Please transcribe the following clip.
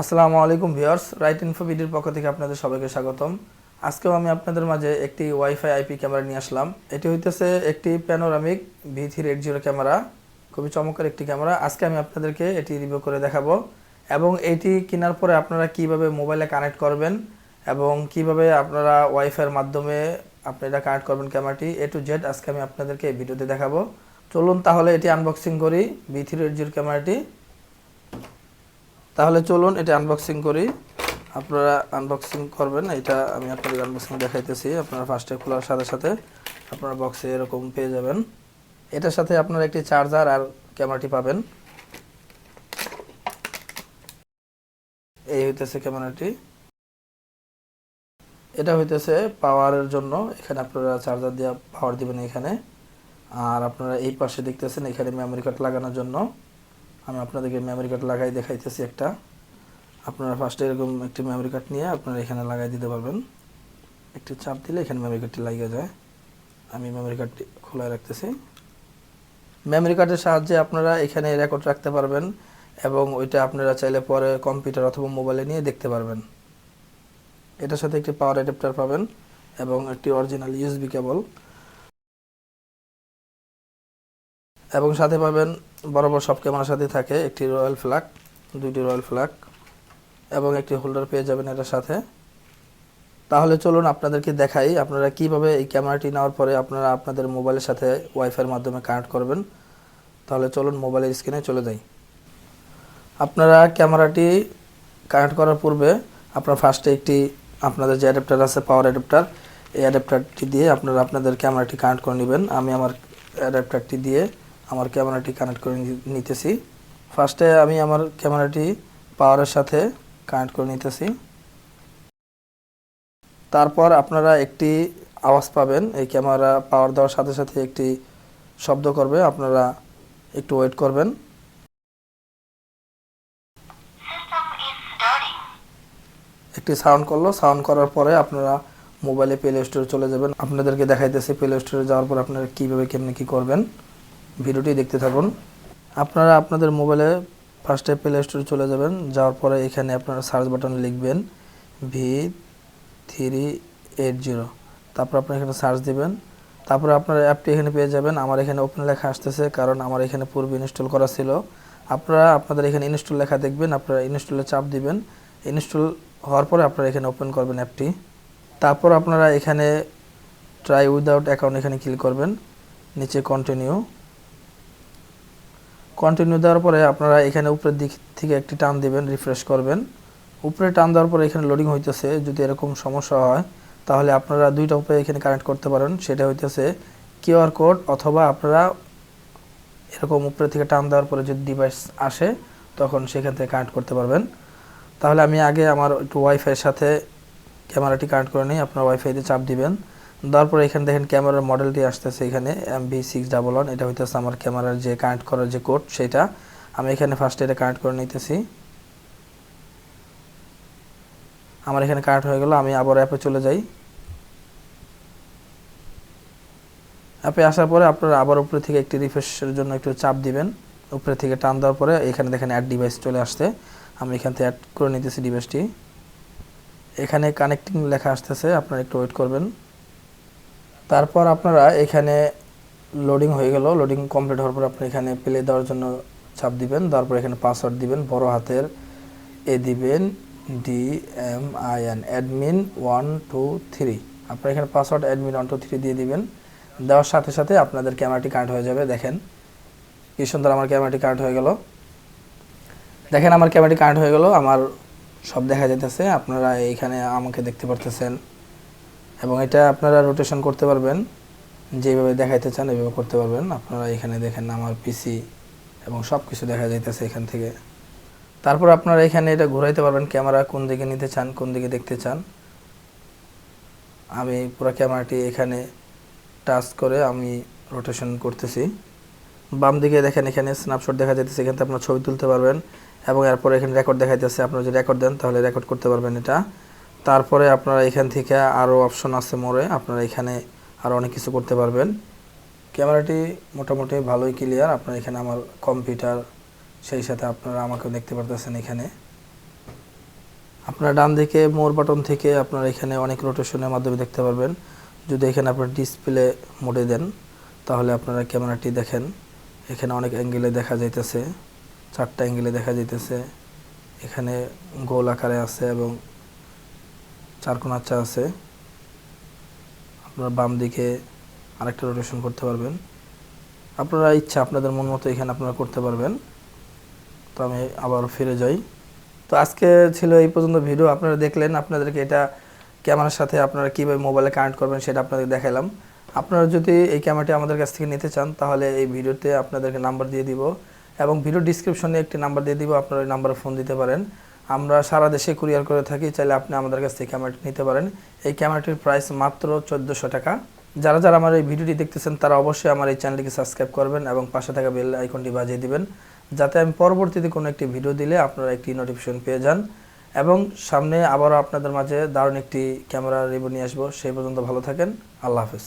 আসসালামু আলাইকুম ভিউয়ার্স, রাইটইনফোবিডির পক্ষ থেকে আপনাদের সবাইকে স্বাগতম। আজকেও আমি আপনাদের মাঝে একটি ওয়াইফাই আইপি ক্যামেরা নিয়ে আসলাম। এটি হইতেছে একটি প্যানোরামিক V380 ক্যামেরা, খুবই চমৎকার একটি ক্যামেরা। আজকে আমি আপনাদেরকে এটি রিভিউ করে দেখাবো এবং এটি কেনার পরে আপনারা কিভাবে মোবাইলে কানেক্ট করবেন এবং কিভাবে আপনারা ওয়াইফাইয়ের মাধ্যমে আপনি এটা কানেক্ট করবেন ক্যামেরাটি A to Z আজকে আমি আপনাদেরকে এই ভিডিওতে দেখাবো। চলুন তাহলে এটি আনবক্সিং করি, V380 ক্যামেরাটি। তাহলে চলুন এটা আনবক্সিং করি। আপনারা আনবক্সিং করবেন, এটা আমি আপনাদের আনবক্সিং দেখাইতেছি। আপনারা ফার্স্টে খোলার সাথে সাথে আপনারা বক্সে এরকম পেয়ে যাবেন। এটার সাথে আপনারা একটি চার্জার আর ক্যামেরাটি পাবেন। এই হইতেছে ক্যামেরাটি। এটা হইতেছে পাওয়ারের জন্য, এখানে আপনারা চার্জার দিয়ে পাওয়ার দিবেন এখানে। আর আপনারা এই পাশে দেখতেছেন এখানে মেমরি কার্ড লাগানোর জন্য। আমি আপনাদেরকে মেমরি কার্ড লাগাই দেখাইতেছি একটা। আপনারা ফার্স্টে এরকম একটি মেমরি কার্ড নিয়ে আপনারা এখানে লাগাই দিতে পারবেন। একটি চাপ দিলে এখানে মেমরি কার্ডটি লাগিয়ে যায়। আমি মেমরি কার্ডটি খোলা রাখতেছি। মেমরি কার্ডের সাহায্যে আপনারা এখানে রেকর্ড রাখতে পারবেন এবং ওইটা আপনারা চাইলে পরে কম্পিউটার অথবা মোবাইলে নিয়ে দেখতে পারবেন। এটার সাথে একটি পাওয়ার অ্যাডাপ্টার পাবেন এবং একটি অরিজিনাল USB কেবল, এবং সাথে পাবেন বরাবর সব ক্যামেরার সাথে থাকে একটি রয়্যাল ফ্ল্যাগ, দুইটি রয়্যাল ফ্ল্যাগ এবং একটি হোল্ডার পেয়ে যাবেন এটার সাথে। তাহলে চলুন আপনাদেরকে দেখাই আপনারা কিভাবে এই ক্যামেরাটি নেওয়ার পরে আপনারা আপনাদের মোবাইলের সাথে ওয়াইফাইয়ের মাধ্যমে কানেক্ট করবেন। তাহলে চলুন মোবাইলের স্ক্রিনে চলে যাই। আপনারা ক্যামেরাটি কানেক্ট করার পূর্বে আপনারা ফার্স্টে একটি আপনাদের যে অ্যাডাপ্টার আছে পাওয়ার অ্যাডাপ্টার, এই অ্যাডাপ্টারটি দিয়ে আপনারা আপনাদের ক্যামেরাটি কানেক্ট করে নেবেন। আমি আমার অ্যাডাপ্টারটি দিয়ে আমার ক্যামেরাটি কানেক্ট করে নিতেছি। ফার্স্টে আমি আমার ক্যামেরাটি পাওয়ারের সাথে কানেক্ট করে নিতেছি। তারপর আপনারা একটি আওয়াজ পাবেন, এই ক্যামেরা পাওয়ার দেওয়ার সাথে সাথে একটি শব্দ করবে, আপনারা একটু ওয়েট করবেন। একটি সাউন্ড করলো, সাউন্ড করার পরে আপনারা মোবাইলে প্লে স্টোরে চলে যাবেন। আপনাদেরকে দেখাইতেছি প্লে স্টোরে যাওয়ার পর আপনারা কীভাবে কেমনি কী করবেন, ভিডিওটি দেখতে থাকুন। আপনারা আপনাদের মোবাইলে ফার্স্টে প্লে স্টোরে চলে যাবেন। যাওয়ার পরে এখানে আপনারা সার্চ বাটনে লিখবেন V380, তারপর আপনারা এখানে সার্চ দিবেন। তারপরে আপনারা অ্যাপটি এখানে পেয়ে যাবেন। আমার এখানে ওপেন লেখা আসতেছে কারণ আমার এখানে পূর্বে ইনস্টল করা ছিল। আপনারা আপনাদের এখানে ইনস্টল লেখা দেখবেন, আপনারা ইনস্টলে চাপ দিবেন। ইনস্টল হওয়ার পরে আপনারা এখানে ওপেন করবেন অ্যাপটি। তারপর আপনারা এখানে ট্রাই উইদাউট অ্যাকাউন্ট এখানে ক্লিক করবেন, নিচে কন্টিনিউ দেওয়ার পরে আপনারা এখানে উপরের দিক থেকে একটি টান দিবেন, রিফ্রেশ করবেন। উপরে টান দেওয়ার পরে এখানে লোডিং হইতেছে। যদি এরকম সমস্যা হয় তাহলে আপনারা দুইটা উপায়ে এখানে কানেক্ট করতে পারেন। সেটা হইতেছে কিউআর কোড, অথবা আপনারা এরকম উপরে থেকে টান দেওয়ার পরে যদি ডিভাইস আসে তখন সেখান থেকে কানেক্ট করতে পারবেন। তাহলে আমি আগে আমার একটু ওয়াইফাইয়ের সাথে ক্যামেরাটি কানেক্ট করে নিই। আপনারা ওয়াইফাইতে চাপ দিবেন, দেওয়ার পরে এখানে দেখেন ক্যামেরার মডেলটি আসতেছে এখানে MB611। এটা হইতেছে আমার ক্যামেরার যে কানেক্ট করার যে কোড, সেটা আমি এখানে ফার্স্টে এটা কানেক্ট করে নিতেছি। আমার এখানে কানেক্ট হয়ে গেল। আমি আবার অ্যাপে চলে যাই। অ্যাপে আসার পরে আপনারা আবার উপরে থেকে একটি রিফ্রেশের জন্য একটু চাপ দিবেন। উপরে থেকে টান দেওয়ার পরে এখানে দেখেন অ্যাড ডিভাইস চলে আসছে। আমি এখান থেকে অ্যাড করে নিতেছি ডিভাইসটি। এখানে কানেক্টিং লেখা আসতেছে, আপনারা একটু ওয়েট করবেন। তারপর আপনারা এখানে লোডিং হয়ে গেল। লোডিং কমপ্লিট হওয়ার পর আপনি এখানে প্লে দেওয়ার জন্য চাপ দিবেন। তারপর এখানে পাসওয়ার্ড দিবেন, বড় হাতের এ দিবেন DMIN অ্যাডমিন 123। আপনারা এখানে পাসওয়ার্ড অ্যাডমিন 123 দিয়ে দিবেন। দেওয়ার সাথে সাথে আপনাদের ক্যামেরাটি কানেক্ট হয়ে যাবে। দেখেন কি সুন্দর আমার ক্যামেরাটি কানেক্ট হয়ে গেল। দেখেন আমার ক্যামেরাটি কানেক্ট হয়ে গেল, আমার সব দেখা যাইতেছে। আপনারা এইখানে আমাকে দেখতে পারতেছেন এবং এটা আপনারা রোটেশন করতে পারবেন, যেভাবে দেখাইতে চান এইভাবে করতে পারবেন। আপনারা এখানে দেখেন আমার পিসি এবং সব কিছু দেখা যাইতেছে এখান থেকে। তারপর আপনারা এখানে এটা ঘোরাইতে পারবেন, ক্যামেরা কোন দিকে নিতে চান, কোন দিকে দেখতে চান। আমি পুরো ক্যামেরাটি এখানে টাচ করে আমি রোটেশন করতেছি। বাম দিকে দেখেন এখানে স্ন্যাপশট দেখা যাইতেছে, এখান থেকে আপনারা ছবি তুলতে পারবেন এবং এরপর এখানে রেকর্ড দেখাইতেছে। আপনারা যদি রেকর্ড দেন তাহলে রেকর্ড করতে পারবেন এটা। তারপরে আপনারা এখান থেকে আরও অপশন আছে মোড়ে, আপনারা এখানে আরও অনেক কিছু করতে পারবেন। ক্যামেরাটি মোটামুটি ভালোই ক্লিয়ার। আপনারা এখানে আমার কম্পিউটার, সেই সাথে আপনারা আমাকেও দেখতে পারতেছেন এখানে। আপনারা ডান দিকে মোর বাটন থেকে আপনারা এখানে অনেক রোটেশনের মাধ্যমে দেখতে পারবেন। যদি এখানে আপনার ডিসপ্লে মোডে দেন তাহলে আপনারা ক্যামেরাটি দেখেন, এখানে অনেক অ্যাঙ্গেলে দেখা যাইতেছে, 4টা অ্যাঙ্গেলে দেখা যাইতেছে। এখানে গোল আকারে আছে এবং 4 কোণাচ্ছা আছে। আপনারা বাম দিকে আরেকটা রোটেশন করতে পারবেন। আপনারা ইচ্ছা আপনাদের মন মতো এখানে আপনারা করতে পারবেন। তো আমি আবার ফিরে যাই। তো আজকে ছিল এই পর্যন্ত ভিডিও। আপনারা দেখলেন, আপনাদেরকে এটা ক্যামেরার সাথে আপনারা কীভাবে মোবাইলে কানেক্ট করবেন সেটা আপনাদের দেখালাম। আপনারা যদি এই ক্যামেরাটি আমাদের কাছ থেকে নিতে চান তাহলে এই ভিডিওতে আপনাদেরকে নাম্বার দিয়ে দিব এবং ভিডিও ডিসক্রিপশনে একটি নাম্বার দিয়ে দিব, আপনারা ওই নাম্বারে ফোন দিতে পারেন। আমরা সারা দেশে কুরিয়ার করে থাকি, চাইলে আপনি আমাদের কাছ থেকে ক্যামেরাটি নিতে পারেন। এই ক্যামেরাটির প্রাইস মাত্র 1400 টাকা। যারা যারা আমার এই ভিডিওটি দেখতেছেন তারা অবশ্যই আমার এই চ্যানেলটিকে সাবস্ক্রাইব করবেন এবং পাশে থাকা বেল আইকনটি বাজিয়ে দিবেন, যাতে আমি পরবর্তীতে কোনো একটি ভিডিও দিলে আপনারা একটি নোটিফিকেশন পেয়ে যান। এবং সামনে আবারও আপনাদের মাঝে দারুণ একটি ক্যামেরা রিভিউ নিয়ে আসবো। সেই পর্যন্ত ভালো থাকেন। আল্লাহ হাফেজ।